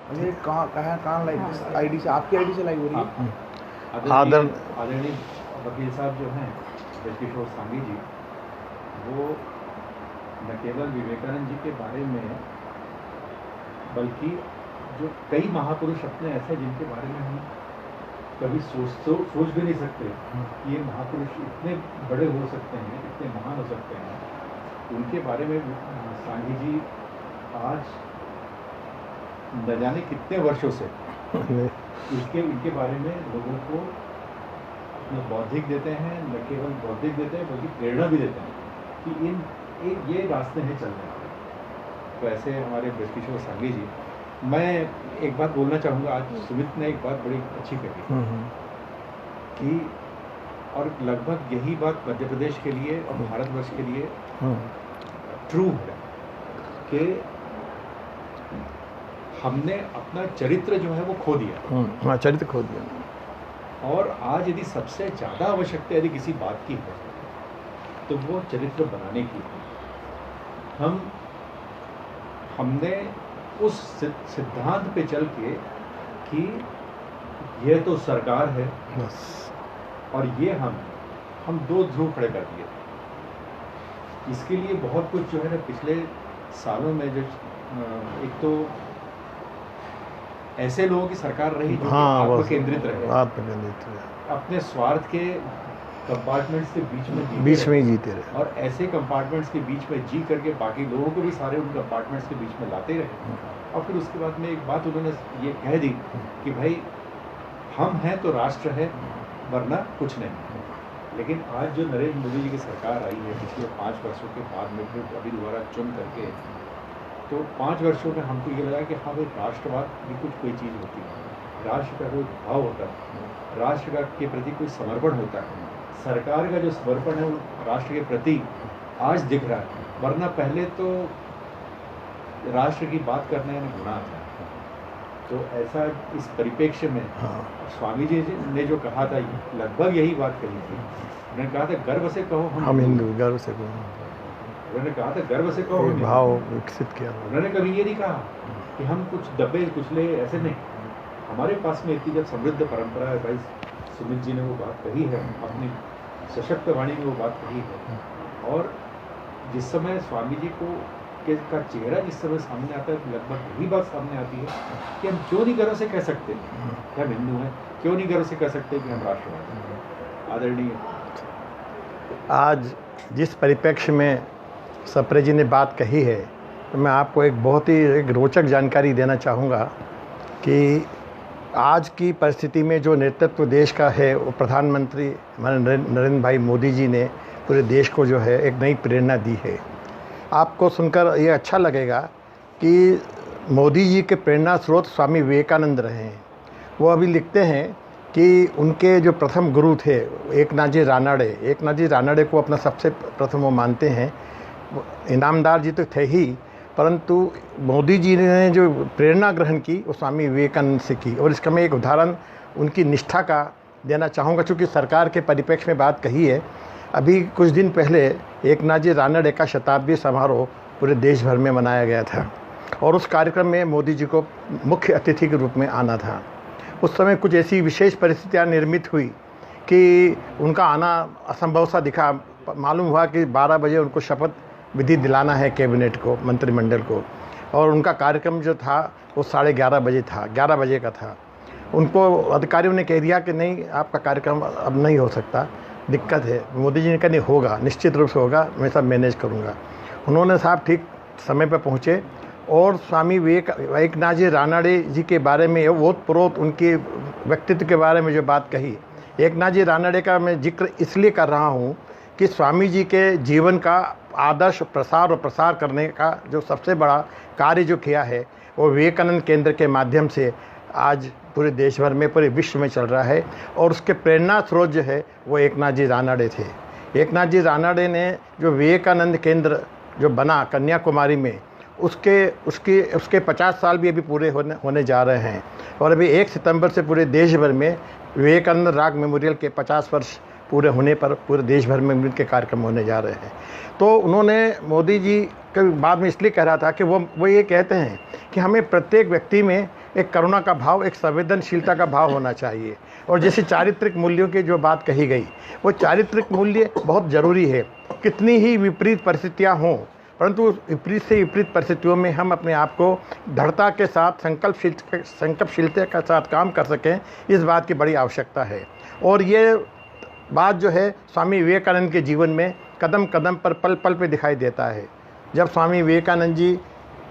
ये कहाँ live ID से, आपकी आईडी से लाइव हो रही है? आदरणीय वकील साहब जो हैं ब्रजकिशोर सांगी जी, वो न केवल विवेकानंद जी के बारे में बल्कि जो कई महापुरुष अपने ऐसे जिनके बारे में हम कभी सोच भी नहीं सकते कि ये महापुरुष इतने बड़े हो सकते हैं, इतने महान हो सकते हैं, उनके बारे में सांगी जी आज न जाने कितने वर्षों से इनके बारे में लोगों को बौद्धिक देते हैं, न केवल बौद्धिक देते हैं बल्कि प्रेरणा भी देते हैं कि ये रास्ते हैं चलने वाले। तो ऐसे हमारे ब्रजकिशोर सांगी जी, मैं एक बात बोलना चाहूँगा। आज सुमित ने एक बात बड़ी अच्छी कही कि और लगभग यही बात मध्य प्रदेश के लिए और भारतवर्ष के लिए ट्रू है कि हमने अपना चरित्र जो है वो खो दिया। चरित्र खो दिया। और आज यदि सबसे ज़्यादा आवश्यकता यदि किसी बात की है तो वो चरित्र बनाने की है। हमने उस सिद्धांत पे चल के कि ये तो सरकार है और ये हम दो ध्रुव खड़े कर दिए। इसके लिए बहुत कुछ जो है ना पिछले सालों में जो एक तो ऐसे लोगों की सरकार रही जो आत्म केंद्रित रहे, अपने स्वार्थ के कंपार्टमेंट्स के बीच में जीते रहे और ऐसे कंपार्टमेंट्स के बीच में जी करके बाकी लोगों को भी सारे उन कंपार्टमेंट्स के बीच में लाते रहे। और फिर उसके बाद में एक बात उन्होंने ये कह दी कि भाई हम हैं तो राष्ट्र है वरना कुछ नहीं। लेकिन आज जो नरेंद्र मोदी जी की सरकार आई है पिछले 5 वर्षों के बाद में फिर अभी दोबारा चुन करके, तो 5 वर्षों में हमको ये लगा कि हाँ भाई राष्ट्रवाद भी कोई चीज़ होती है, राष्ट्र का कोई भाव होता है, राष्ट्र के प्रति कोई समर्पण होता है। सरकार का जो समर्पण है वो राष्ट्र के प्रति आज दिख रहा है, वरना पहले तो राष्ट्र की बात करना है गुनाह था। तो ऐसा इस परिप्रेक्ष्य में स्वामी जी ने जो कहा था लगभग यही बात कही थी। उन्होंने कहा था गर्व से कहो हम हिंदू, गर्व से कहो। उन्होंने कहा था गर्व से कहो, भाव विकसित किया। उन्होंने कभी ये नहीं कहा कि हम कुछ दबे कुचले, ऐसे नहीं। हमारे पास में इतनी जब समृद्ध परंपरा है, भाई सुमित जी ने वो बात कही है, अपनी सशक्त वाणी में वो बात कही है। और जिस समय स्वामी जी का चेहरा जिस समय सामने आता है लगभग यही बात सामने आती है कि हम क्यों नहीं गर्व से कह सकते कि हम हिंदू हैं, क्यों नहीं गर्व से कह सकते कि हम राष्ट्रवादी हैं। आदरणीय, आज जिस परिप्रेक्ष्य में सप्रे जी ने बात कही है तो मैं आपको एक बहुत ही रोचक जानकारी देना चाहूँगा कि आज की परिस्थिति में जो नेतृत्व देश का है वो प्रधानमंत्री नरेंद्र भाई मोदी जी ने पूरे देश को जो है एक नई प्रेरणा दी है। आपको सुनकर ये अच्छा लगेगा कि मोदी जी के प्रेरणा स्रोत स्वामी विवेकानंद रहे हैं। वो अभी लिखते हैं कि उनके जो प्रथम गुरु थे एकनाथ जी रानड़े को अपना सबसे प्रथम वो मानते हैं। इनामदार जी तो थे ही, परंतु मोदी जी ने जो प्रेरणा ग्रहण की वो स्वामी विवेकानंद से की। और इसका मैं एक उदाहरण उनकी निष्ठा का देना चाहूँगा, चूँकि सरकार के परिप्रेक्ष्य में बात कही है। अभी कुछ दिन पहले एकनाथ जी रानड़े का शताब्दी समारोह पूरे देश भर में मनाया गया था और उस कार्यक्रम में मोदी जी को मुख्य अतिथि के रूप में आना था। उस समय कुछ ऐसी विशेष परिस्थितियाँ निर्मित हुई कि उनका आना असंभव सा दिखा। मालूम हुआ कि 12 बजे उनको शपथ विधि दिलाना है कैबिनेट को, मंत्रिमंडल को, और उनका कार्यक्रम जो था वो 11:30 बजे था, 11 बजे का था। उनको अधिकारियों ने कह दिया कि नहीं, आपका कार्यक्रम अब नहीं हो सकता, दिक्कत है। मोदी जी ने कहा नहीं, होगा, निश्चित रूप से होगा, मैं सब मैनेज करूँगा। उन्होंने साहब ठीक समय पर पहुँचे और स्वामी एकनाथ जी रानड़े जी के बारे में ओतप्रोत उनके व्यक्तित्व के बारे में जो बात कही। एकनाथ जी रानड़े का मैं जिक्र इसलिए कर रहा हूँ कि स्वामी जी के जीवन का आदर्श प्रसार करने का जो सबसे बड़ा कार्य जो किया है वो विवेकानंद केंद्र के माध्यम से आज पूरे देश भर में, पूरे विश्व में चल रहा है। और उसके प्रेरणा स्रोत जो है वो एकनाथ जी रानड़े थे। एकनाथ जी रानड़े ने जो विवेकानंद केंद्र जो बना कन्याकुमारी में, उसके 50 साल भी अभी पूरे होने जा रहे हैं। और अभी 1 सितंबर से पूरे देश भर में विवेकानंद राग मेमोरियल के 50 वर्ष पूरे होने पर पूरे देश भर में उनके कार्यक्रम होने जा रहे हैं। तो उन्होंने मोदी जी के बाद में इसलिए कह रहा था कि वो ये कहते हैं कि हमें प्रत्येक व्यक्ति में एक करुणा का भाव, एक संवेदनशीलता का भाव होना चाहिए। और जैसे चारित्रिक मूल्यों की जो बात कही गई, वो चारित्रिक मूल्य बहुत ज़रूरी है। कितनी ही विपरीत परिस्थितियाँ हों, परंतु विपरीत से विपरीत परिस्थितियों में हम अपने आप को दृढ़ता के साथ, संकल्पशीलता के साथ काम कर सकें, इस बात की बड़ी आवश्यकता है। और ये बात जो है स्वामी विवेकानंद के जीवन में कदम कदम पर, पल पल पे दिखाई देता है। जब स्वामी विवेकानंद जी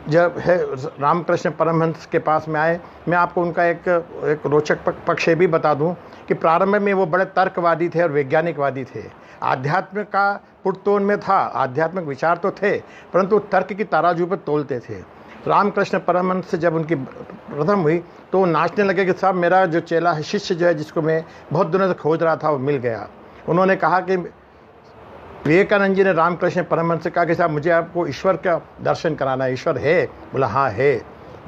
जब है रामकृष्ण परमहंस के पास में आए, मैं आपको उनका एक रोचक पक्ष भी बता दूं कि प्रारंभ में वो बड़े तर्कवादी थे और वैज्ञानिकवादी थे। आध्यात्म का पुट तो उनमें था, आध्यात्मिक विचार तो थे, परंतु तर्क की तराजू पर तोलते थे। रामकृष्ण परमहंस से जब उनकी प्रथम हुई तो वो नाचने लगे कि साहब मेरा जो चेला है, शिष्य जो है, जिसको मैं बहुत दिनों से खोज रहा था, वो मिल गया। उन्होंने कहा कि विवेकानंद जी ने रामकृष्ण परमहंस से कहा कि साहब मुझे आपको ईश्वर का दर्शन कराना है। ईश्वर है? बोला हाँ है।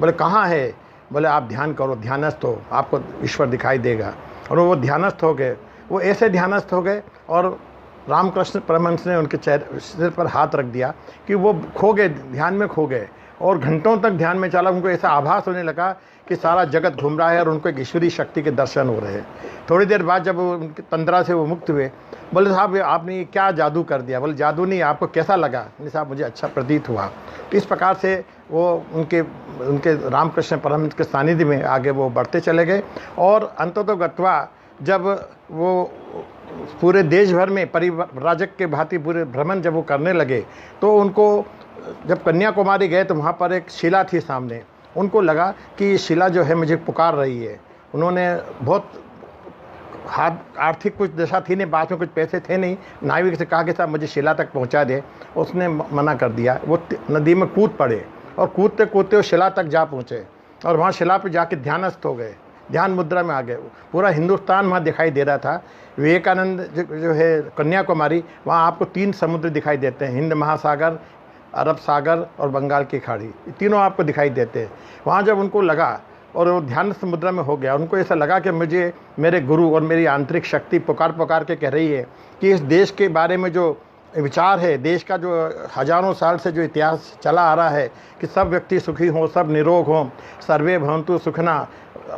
बोले कहाँ है? बोले आप ध्यान करो, ध्यानस्थ हो, आपको ईश्वर दिखाई देगा। और वो ध्यानस्थ हो गए। वो ऐसे ध्यानस्थ हो गए और रामकृष्ण परमहंस ने उनके सिर पर हाथ रख दिया कि वो खो गए, ध्यान में खो गए। और घंटों तक ध्यान में चला। उनको ऐसा आभास होने लगा कि सारा जगत घूम रहा है और उनको एक ईश्वरीय शक्ति के दर्शन हो रहे हैं। थोड़ी देर बाद जब उनकी तंद्रा से वो मुक्त हुए, बोले साहब आपने क्या जादू कर दिया? बोले जादू नहीं, आपको कैसा लगा? नहीं साहब मुझे अच्छा प्रतीत हुआ। इस प्रकार से वो उनके रामकृष्ण परमहंस के सानिध्य में आगे वो बढ़ते चले गए। और अंततोगत्वा जब वो पूरे देश भर में परिव्राजक के भांति पूरे भ्रमण जब वो करने लगे, तो उनको जब कन्याकुमारी गए तो वहाँ पर एक शिला थी सामने। उनको लगा कि ये शिला जो है मुझे पुकार रही है। उन्होंने बहुत आर्थिक कुछ दशा थी नहीं, पास में कुछ पैसे थे नहीं, नाविक से कहा कि साहब मुझे शिला तक पहुंचा दे। उसने मना कर दिया। वो नदी में कूद पड़े और कूदते कूदते वो शिला तक जा पहुंचे और वहाँ शिला पे जाके ध्यानस्थ हो गए, ध्यान मुद्रा में आ गए। पूरा हिंदुस्तान वहाँ दिखाई दे रहा था। विवेकानंद जो है कन्याकुमारी, वहाँ आपको 3 समुद्र दिखाई देते हैं, हिंद महासागर, अरब सागर और बंगाल की खाड़ी, ये तीनों आपको दिखाई देते हैं। वहाँ जब उनको लगा और वो ध्यान मुद्रा में हो गया, उनको ऐसा लगा कि मुझे मेरे गुरु और मेरी आंतरिक शक्ति पुकार के कह रही है कि इस देश के बारे में जो विचार है, देश का जो हजारों साल से जो इतिहास चला आ रहा है कि सब व्यक्ति सुखी हों, सब निरोग हों, सर्वे भवन्तु सुखिनः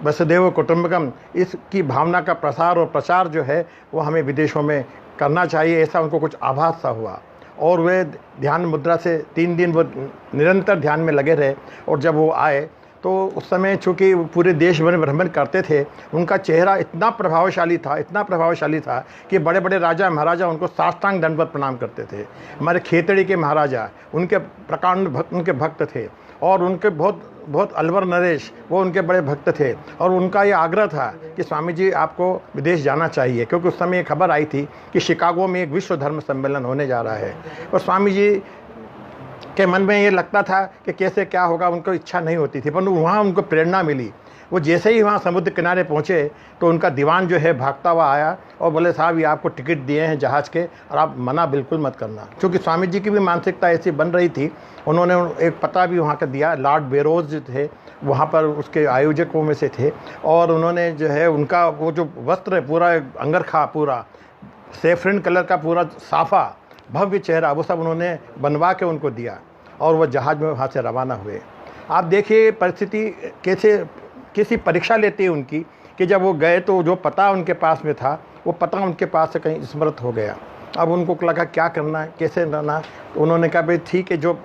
वसुधैव कुटुम्बकम, इसकी भावना का प्रसार और प्रचार जो है वो हमें विदेशों में करना चाहिए। ऐसा उनको कुछ आभास सा हुआ और वे ध्यान मुद्रा से 3 दिन वो निरंतर ध्यान में लगे रहे। और जब वो आए तो उस समय चूँकि पूरे देश भर में भ्रमण करते थे, उनका चेहरा इतना प्रभावशाली था कि बड़े बड़े राजा महाराजा उनको साष्टांग दंडवत प्रणाम करते थे। हमारे खेतड़ी के महाराजा उनके प्रकांड उनके भक्त थे और उनके बहुत अलवर नरेश वो उनके बड़े भक्त थे। और उनका ये आग्रह था कि स्वामी जी आपको विदेश जाना चाहिए, क्योंकि उस समय एक खबर आई थी कि शिकागो में एक विश्व धर्म सम्मेलन होने जा रहा है। और स्वामी जी के मन में ये लगता था कि कैसे क्या होगा, उनको इच्छा नहीं होती थी, परंतु वहाँ उनको प्रेरणा मिली। वो जैसे ही वहाँ समुद्र किनारे पहुँचे तो उनका दीवान जो है भागता हुआ आया और बोले साहब ये आपको टिकट दिए हैं जहाज़ के और आप मना बिल्कुल मत करना। क्योंकि स्वामी जी की भी मानसिकता ऐसी बन रही थी। उन्होंने एक पता भी वहाँ का दिया, लॉर्ड बेरोज जो थे वहाँ पर उसके आयोजकों में से थे। और उन्होंने जो है उनका वो जो वस्त्र है पूरा अंगरखा, पूरा सेफ्रन कलर का पूरा साफ़ा भव्य चेहरा, वो सब उन्होंने बनवा के उनको दिया और वह जहाज़ में वहाँ से रवाना हुए। आप देखिए परिस्थिति कैसी परीक्षा लेती है उनकी कि जब वो गए तो जो पता उनके पास में था वो पता उनके पास से कहीं स्मृत हो गया। अब उनको लगा क्या करना है, कैसे रहना। तो उन्होंने कहा भाई ठीक है, जो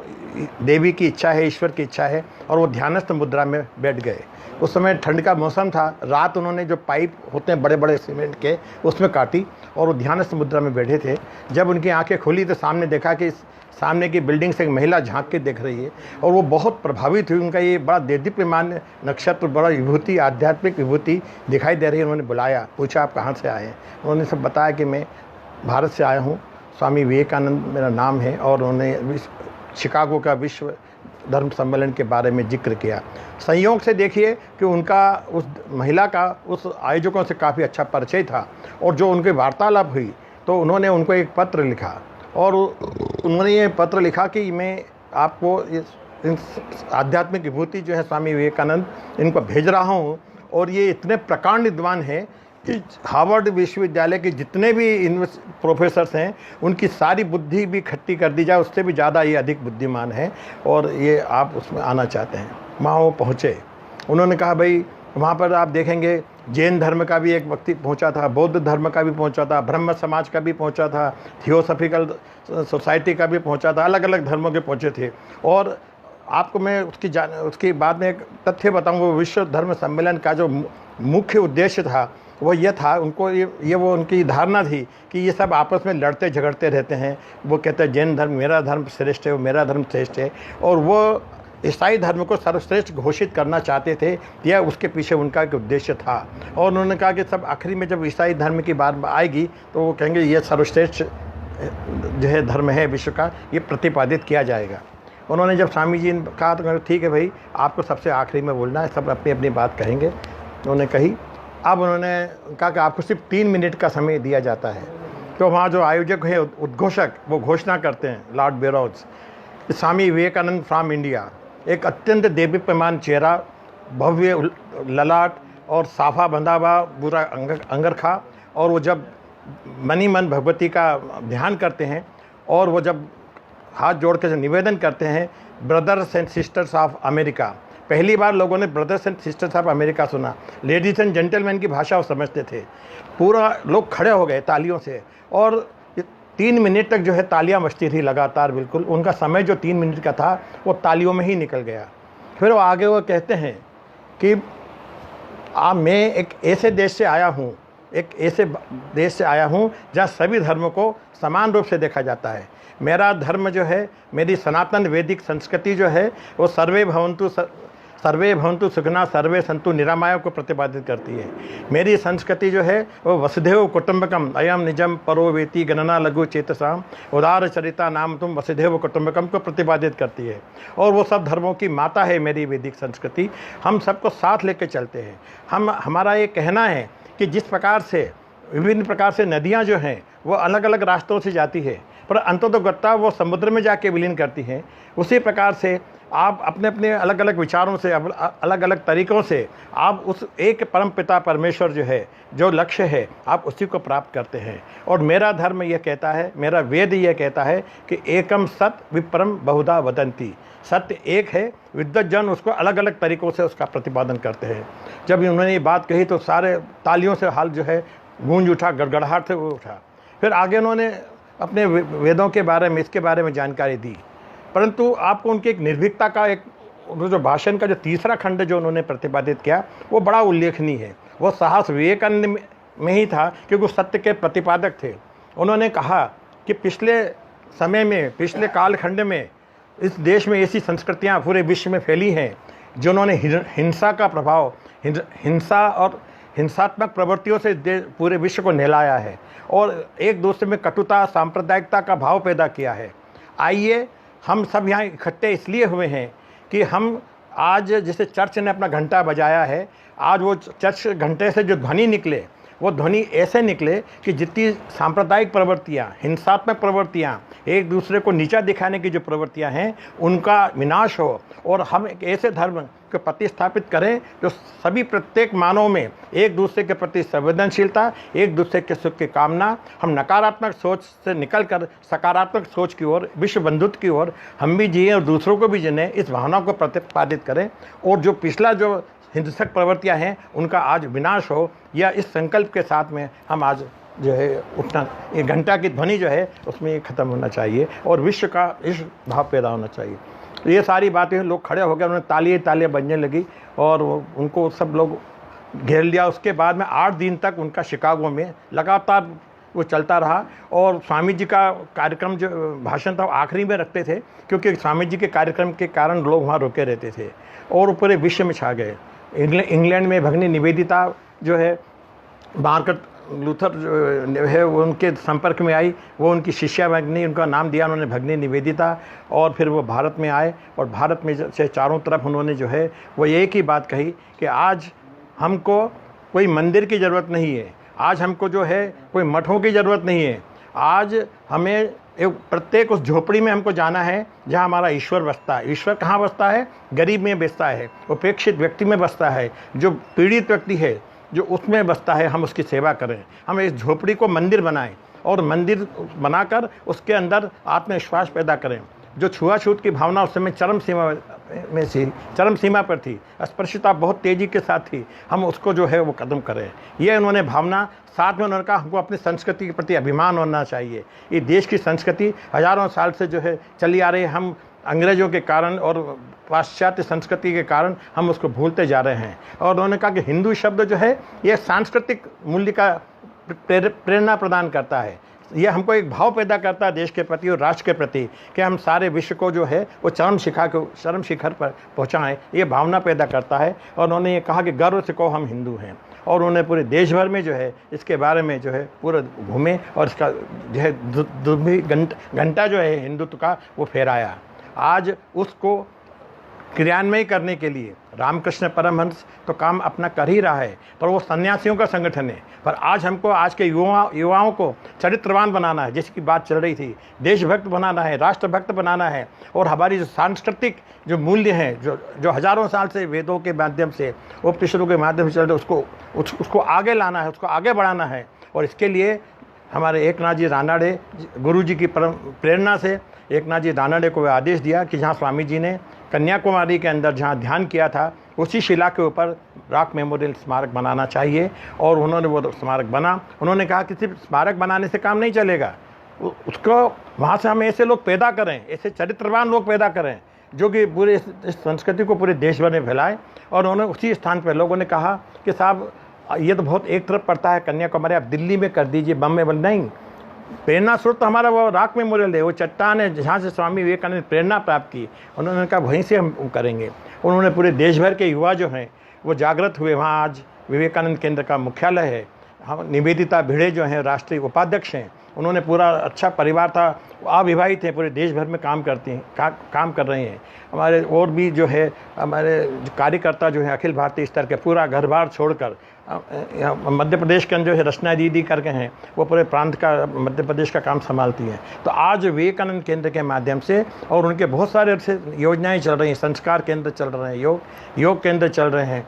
देवी की इच्छा है, ईश्वर की इच्छा है, और वो ध्यानस्थ मुद्रा में बैठ गए। उस समय ठंड का मौसम था। रात उन्होंने जो पाइप होते हैं बड़े बड़े सीमेंट के उसमें काटी और वो ध्यानस्थ मुद्रा में बैठे थे। जब उनकी आंखें खुली तो सामने देखा कि सामने की बिल्डिंग से एक महिला झांक के देख रही है और वो बहुत प्रभावित हुई। उनका ये बड़ा देदीप्यमान नक्षत्र, बड़ा विभूति, आध्यात्मिक विभूति दिखाई दे रही है। उन्होंने बुलाया, पूछा आप कहाँ से आए हैं? उन्होंने सब बताया कि मैं भारत से आया हूँ, स्वामी विवेकानंद मेरा नाम है। और उन्होंने शिकागो का विश्व धर्म सम्मेलन के बारे में जिक्र किया। संयोग से देखिए कि उनका उस महिला का उस आयोजकों से काफ़ी अच्छा परिचय था और जो उनके वार्तालाप हुई तो उन्होंने उनको एक पत्र लिखा और उन्होंने ये पत्र लिखा कि मैं आपको आध्यात्मिक विभूति जो है स्वामी विवेकानंद, इनको भेज रहा हूँ और ये इतने प्रकांड विद्वान हैं कि हार्वर्ड विश्वविद्यालय के जितने भी प्रोफेसर्स हैं उनकी सारी बुद्धि भी इकट्ठी कर दी जाए, उससे भी ज़्यादा ये अधिक बुद्धिमान है और ये आप उसमें आना चाहते हैं। वहाँ वो पहुँचे उन्होंने कहा भाई वहाँ पर आप देखेंगे जैन धर्म का भी एक व्यक्ति पहुँचा था, बौद्ध धर्म का भी पहुँचा था, ब्रह्म समाज का भी पहुँचा था, थियोसॉफिकल सोसाइटी का भी पहुँचा था, अलग अलग धर्मों के पहुँचे थे। और आपको मैं उसकी बाद में एक तथ्य बताऊँगा। विश्व धर्म सम्मेलन का जो मुख्य उद्देश्य था वो ये था, उनको वो उनकी धारणा थी कि ये सब आपस में लड़ते झगड़ते रहते हैं। वो कहते हैं जैन धर्म मेरा धर्म श्रेष्ठ है, वो मेरा धर्म श्रेष्ठ है, और वो ईसाई धर्म को सर्वश्रेष्ठ घोषित करना चाहते थे। यह उसके पीछे उनका एक उद्देश्य था। और उन्होंने कहा कि सब आखिरी में जब ईसाई धर्म की बात आएगी तो वो कहेंगे ये सर्वश्रेष्ठ जो है धर्म है विश्व का, ये प्रतिपादित किया जाएगा। उन्होंने जब स्वामी जी ने कहा तो ठीक है भाई, आपको सबसे आखिरी में बोलना है, सब अपनी अपनी बात कहेंगे। उन्होंने कही। अब उन्होंने कहा कि आपको सिर्फ 3 मिनट का समय दिया जाता है। तो वहाँ जो आयोजक है, उद्घोषक, वो घोषणा करते हैं, lord Barrows, Swami Vivekananda from India. एक अत्यंत देदीप्यमान चेहरा, भव्य ललाट और साफा बंधा हुआ पूरा अंगरखा, और वो जब मनी मन भगवती का ध्यान करते हैं और वो जब हाथ जोड़ के निवेदन करते हैं, brothers and sisters of America. पहली बार लोगों ने brothers and sisters of America सुना। लेडीज़ एंड जेंटलमैन की भाषा वो समझते थे। पूरा लोग खड़े हो गए तालियों से, और 3 मिनट तक जो है तालियां बजती थी लगातार। बिल्कुल उनका समय जो 3 मिनट का था वो तालियों में ही निकल गया। फिर वो आगे वो कहते हैं कि मैं एक ऐसे देश से आया हूँ, एक ऐसे देश से आया हूँ जहाँ सभी धर्मों को समान रूप से देखा जाता है। मेरा धर्म जो है, मेरी सनातन वैदिक संस्कृति जो है, वो सर्वे भवन्तु सुखिनः सर्वे सन्तु निरामया को प्रतिपादित करती है। मेरी संस्कृति जो है वो वसुधैव कुटुम्बकम अयम निजम परो वेति गणना लघु चेतसाम उदार चरिता नाम तुम वसुधैव कुटुम्बकम को प्रतिपादित करती है। और वो सब धर्मों की माता है मेरी वैदिक संस्कृति। हम सबको साथ लेकर चलते हैं। हमारा ये कहना है कि जिस प्रकार से विभिन्न प्रकार से नदियाँ जो हैं वो अलग अलग रास्तों से जाती है, पर अंततोगत्वा वो समुद्र में जाके विलीन करती हैं, उसी प्रकार से आप अपने अपने अलग अलग विचारों से, अलग अलग तरीक़ों से आप उस एक परम पिता परमेश्वर जो है, जो लक्ष्य है, आप उसी को प्राप्त करते हैं। और मेरा धर्म यह कहता है, मेरा वेद यह कहता है कि एकम सत विपरम बहुधा वदंती। सत्य एक है, विद्वत जन उसको अलग अलग तरीक़ों से उसका प्रतिपादन करते हैं। जब उन्होंने ये बात कही तो सारे तालियों से हाल जो है गूंज उठा, गड़गड़ाहट से वो उठा। फिर आगे उन्होंने अपने वेदों के बारे में, इसके बारे में जानकारी दी। परंतु आपको उनकी एक निर्भीकता का एक जो भाषण का जो तीसरा खंड जो उन्होंने प्रतिपादित किया वो बड़ा उल्लेखनीय है। वो साहस विवेकानंद में ही था, क्योंकि वो सत्य के प्रतिपादक थे। उन्होंने कहा कि पिछले समय में, पिछले कालखंड में इस देश में ऐसी संस्कृतियाँ पूरे विश्व में फैली हैं जिन्होंने हिंसा का प्रभाव, हिंसा और हिंसात्मक प्रवृत्तियों से पूरे विश्व को नहलाया है और एक दूसरे में कटुता, सांप्रदायिकता का भाव पैदा किया है। आइए हम सब यहाँ इकट्ठे इसलिए हुए हैं कि हम आज, जैसे चर्च ने अपना घंटा बजाया है, आज वो चर्च घंटे से जो ध्वनि निकले वो ध्वनि ऐसे निकले कि जितनी सांप्रदायिक प्रवृत्तियाँ, हिंसात्मक प्रवृत्तियाँ, एक दूसरे को नीचा दिखाने की जो प्रवृत्तियाँ हैं, उनका विनाश हो और हम एक ऐसे धर्म को प्रतिस्थापित करें जो सभी प्रत्येक मानव में एक दूसरे के प्रति संवेदनशीलता, एक दूसरे के सुख की कामना, हम नकारात्मक सोच से निकलकर सकारात्मक सोच की ओर, विश्व बंधुत्व की ओर हम भी जिए और दूसरों को भी जिने, इस भावना को प्रतिपादित करें और जो पिछला जो हिंसक प्रवृत्तियाँ हैं उनका आज विनाश हो, या इस संकल्प के साथ में हम आज जो है उठना, ये घंटा की ध्वनि जो है उसमें ये ख़त्म होना चाहिए और विश्व का इस भाव पैदा होना चाहिए। तो ये सारी बातें लोग खड़े हो गए, उन्होंने तालियां बजने लगी और उनको सब लोग घेर लिया। उसके बाद में 8 दिन तक उनका शिकागो में लगातार वो चलता रहा और स्वामी जी का कार्यक्रम जो भाषण था आखिरी में रखते थे, क्योंकि स्वामी जी के कार्यक्रम के कारण लोग वहाँ रुके रहते थे और पूरे विश्व में छा गए। इंग्लैंड में भगनी निवेदिता जो है, मार्गरेट लूथर जो है वो उनके संपर्क में आई, वो उनकी शिष्या भगनी, उनका नाम दिया उन्होंने भगनी निवेदिता। और फिर वो भारत में आए और भारत में से चारों तरफ उन्होंने जो है वो एक ही बात कही कि आज हमको कोई मंदिर की ज़रूरत नहीं है, आज हमको जो है कोई मठों की ज़रूरत नहीं है, आज हमें एक प्रत्येक उस झोपड़ी में हमको जाना है जहाँ हमारा ईश्वर बसता है। ईश्वर कहाँ बसता है? गरीब में बसता है, उपेक्षित व्यक्ति में बसता है, जो पीड़ित व्यक्ति है जो उसमें बसता है, हम उसकी सेवा करें। हम इस झोपड़ी को मंदिर बनाएं और मंदिर बनाकर उसके अंदर आत्मविश्वास पैदा करें। जो छुआछूत की भावना उस समय चरम सीमा पर थी, अस्पृश्यता बहुत तेज़ी के साथ थी, हम उसको जो है वो ख़त्म करें। ये उन्होंने भावना, साथ में उन्होंने कहा हमको अपनी संस्कृति के प्रति अभिमान होना चाहिए। ये देश की संस्कृति हज़ारों साल से जो है चली आ रही है, हम अंग्रेज़ों के कारण और पाश्चात्य संस्कृति के कारण हम उसको भूलते जा रहे हैं। और उन्होंने कहा कि हिंदू शब्द जो है ये सांस्कृतिक मूल्य का प्रेरणा प्रदान करता है, यह हमको एक भाव पैदा करता है देश के प्रति और राष्ट्र के प्रति कि हम सारे विश्व को जो है वो चरम शिखर पर पहुंचाएं, ये भावना पैदा करता है। और उन्होंने ये कहा कि गर्व से कहो हम हिंदू हैं, और उन्होंने पूरे देश भर में जो है इसके बारे में जो है पूरा घूमे और इसका जो है दुर्भी घंटा जो है हिंदुत्व का वो फहराया। आज उसको क्रियान्वयन करने के लिए रामकृष्ण परमहंस तो काम अपना कर ही रहा है, पर वो सन्यासियों का संगठन है। पर आज हमको आज के युवाओं को चरित्रवान बनाना है, जिसकी बात चल रही थी, देशभक्त बनाना है, राष्ट्रभक्त बनाना है, और हमारी जो सांस्कृतिक जो मूल्य हैं जो हज़ारों साल से वेदों के माध्यम से, उपनिषदों के माध्यम से चल रहे, उसको आगे लाना है, उसको आगे बढ़ाना है। और इसके लिए हमारे एकनाथ जी रानड़े गुरु जी की प्रेरणा से एकनाथ जी रानड़े को आदेश दिया कि जहाँ स्वामी जी ने कन्याकुमारी के अंदर जहाँ ध्यान किया था, उसी शिला के ऊपर रॉक मेमोरियल स्मारक बनाना चाहिए। और उन्होंने वो स्मारक बना। उन्होंने कहा कि सिर्फ स्मारक बनाने से काम नहीं चलेगा, उसको वहाँ से हम ऐसे लोग पैदा करें, ऐसे चरित्रवान लोग पैदा करें जो कि पूरे इस संस्कृति को पूरे देश भर में फैलाएं। और उन्होंने उसी स्थान पर लोगों ने कहा कि साहब ये तो बहुत एक तरफ पड़ता है कन्याकुमारी, आप दिल्ली में कर दीजिए, बम्बे में नहीं। प्रेरणा स्रोत तो हमारा वो रॉक मेमोरियल है, वो चट्टान है जहाँ से स्वामी विवेकानंद ने प्रेरणा प्राप्त की। उन्होंने कहा वहीं से हम करेंगे। उन्होंने पूरे देश भर के युवा जो हैं वो जागृत हुए। वहाँ आज विवेकानंद केंद्र का मुख्यालय है। हम निवेदिता भिड़े जो हैं राष्ट्रीय उपाध्यक्ष हैं, उन्होंने पूरा अच्छा परिवार था, अविवाहित हैं, पूरे देश भर में काम काम कर रहे हैं। हमारे और भी जो है हमारे कार्यकर्ता जो है अखिल भारतीय स्तर के पूरा घर बार छोड़कर मध्य प्रदेश के अंदर जो है रचना दीदी करके हैं, वो पूरे प्रांत का मध्य प्रदेश का काम संभालती हैं। तो आज विवेकानंद केंद्र के माध्यम से और उनके बहुत सारे ऐसे योजनाएं चल रही हैं, संस्कार केंद्र चल रहे हैं, योग केंद्र चल रहे हैं,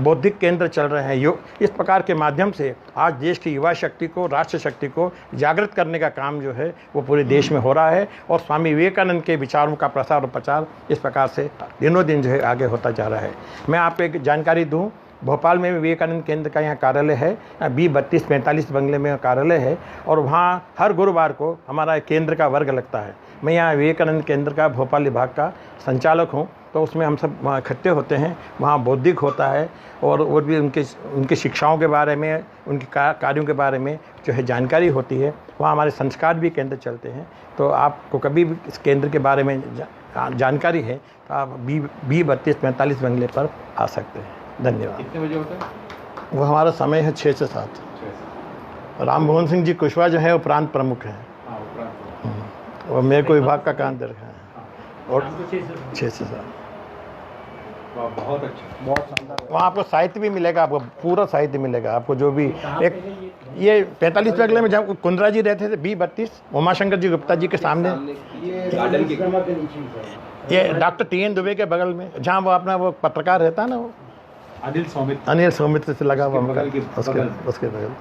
बौद्धिक केंद्र चल रहे हैं। इस प्रकार के माध्यम से आज देश की युवा शक्ति को, राष्ट्र शक्ति को जागृत करने का काम जो है वो पूरे देश में हो रहा है। और स्वामी विवेकानंद के विचारों का प्रसार और प्रचार इस प्रकार से दिनों दिन जो है आगे होता जा रहा है। मैं आपको एक जानकारी दूँ, भोपाल में विवेकानंद केंद्र का यहाँ कार्यालय है, B3245 बंगले में कार्यालय है, और वहाँ हर गुरुवार को हमारा केंद्र का वर्ग लगता है। मैं यहाँ विवेकानंद केंद्र का भोपाल विभाग का संचालक हूँ, तो उसमें हम सब वहाँ इकट्ठे होते हैं। वहाँ बौद्धिक होता है और भी उनकी शिक्षाओं के बारे में, उनके कार्यों के बारे में जो है जानकारी होती है। वहाँ हमारे संस्कार भी केंद्र चलते हैं। तो आपको कभी भी इस केंद्र के बारे में जानकारी है तो आप B3245 बंगले पर आ सकते हैं। धन्यवाद। कितने बजे होता है? वो हमारा समय है 6 से 7। राम मोहन सिंह जी कुशवाहा जो है वो प्रांत प्रमुख हैं, और मेरे को विभाग का काम दे रखा है। और 6 से 7। बहुत अच्छा, बहुत शानदार। वहाँ आपको साहित्य भी मिलेगा, आपको पूरा साहित्य मिलेगा। आपको जो भी एक ये 45 बंगले में जब कुंद्रा जी रहते थे, B32 उमाशंकर जी गुप्ता जी के सामने, ये डॉक्टर TN दुबे के बगल में, जहाँ वो अपना वो पत्रकार रहता है ना, वो अनिल सौमित्र से लगा हुआ उसके बगल।